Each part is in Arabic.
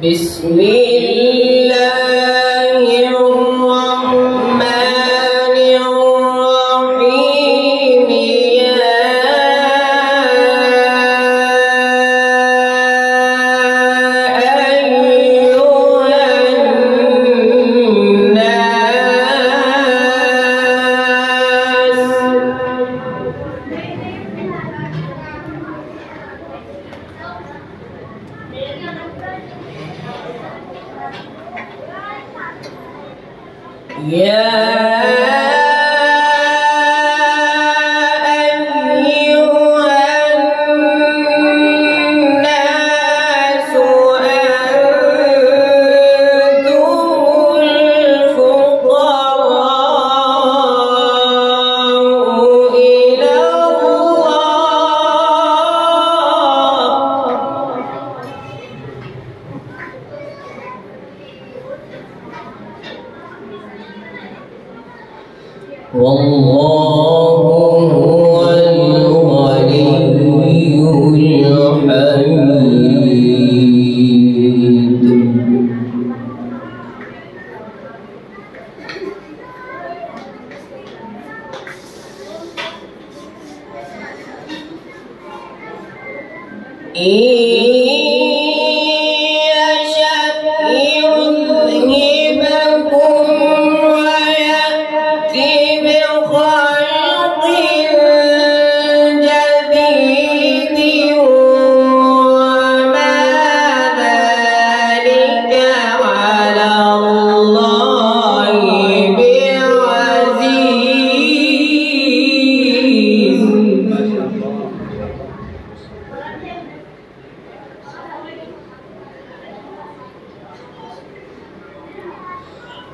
بسم الله الرحمن الرحيم يا أيها والله هو الغني الحميد.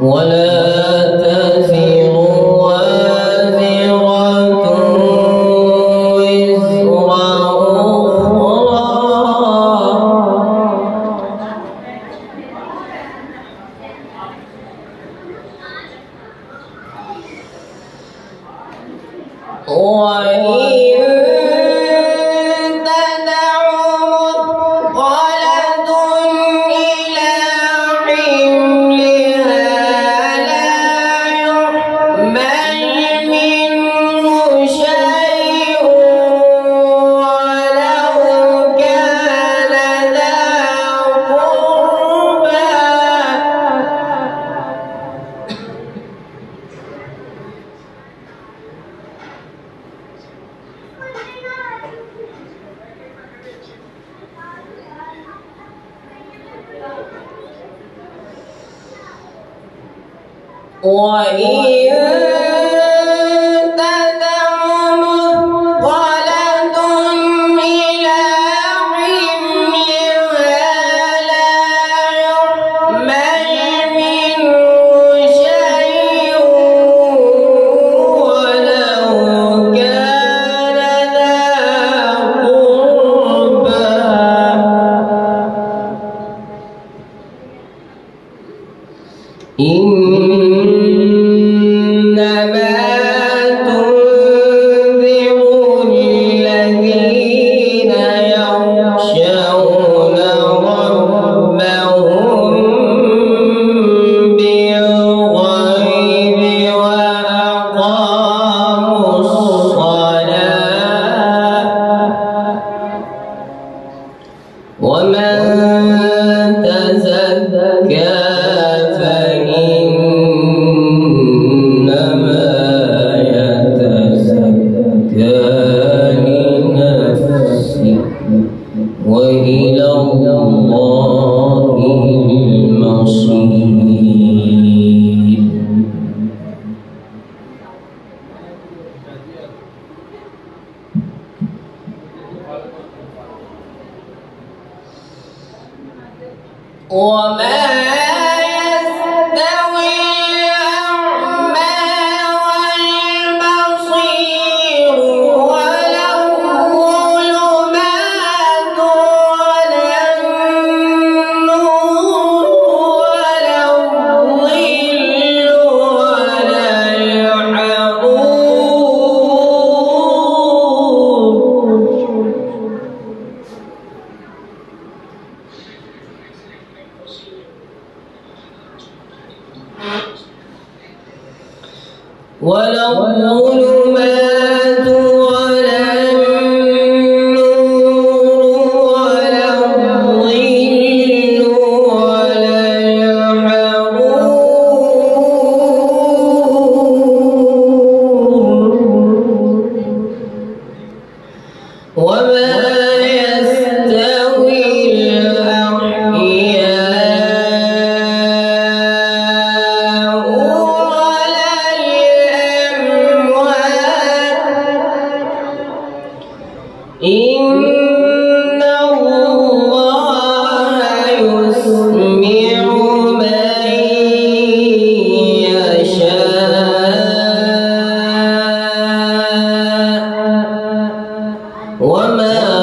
ولا تزر وازرة وزر أخرى وإن تدع مثقلة إلى حملها لا يحمل منه شيء ولو كان ذا قربى وإن تدع مثقلة إلى حملها لا يحمل منه شيء ولو كان ذا قربى إنما تنذر الذين يخشون ربهم بالغيب وأقاموا الصلاة ومن تزكى فإنما يتزكى لنفسه وإلى الله المصير. وما يستوي الأعمى والبصير ولا الظلمات ولا النور ولا الظل ولا الحرور ولا الظلمات ولا النور ولا الظل ولا الحرور وما يستوي الأحياء ولا الأموات إن الله يسمع من يشاء وما